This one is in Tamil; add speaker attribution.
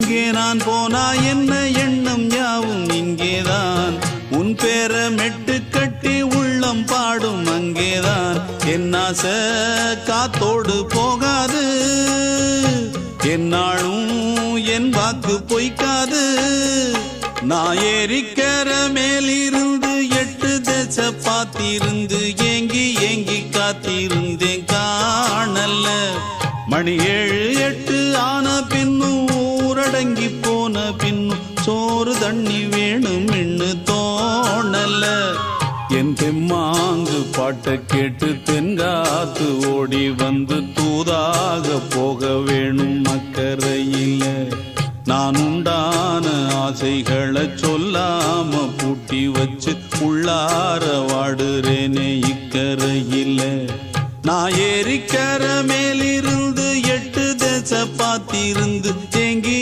Speaker 1: எங்கே நான் போனா என்ன எண்ணம் யாவும் இங்கேதான் உன் பேர மெட்டு கட்டி உள்ளம் பாடும் அங்கேதான் என் ஆசை காத்தோடு போகாது என்னாலும் என் வாக்கு பொய்க்காது நான் ஏறிக்கர மேலிருந்து 8 தேச பார்த்திருந்து ஏங்கி ஏங்கி காத்திருந்தேன் காணல்ல மணி 7 8 ஆன பின்னும் ஊரடங்கி போன பின்னும் சோறு தண்ணி வேணும் என்று தோணல என் தெம்மாங்கு பாட்டை கேட்டு தென்காத்து ஓடி வந்து தூதாக போக வேணும் அக்கறையில நான் உண்டான ஆசைகளை சொல்லாம பூட்டி வச்சு உள்ளார வாடுறேனே இக்கரையில நான் ஏறிக்கர மேலிருந்து 8 தேச பார்த்திருந்து ஏங்கி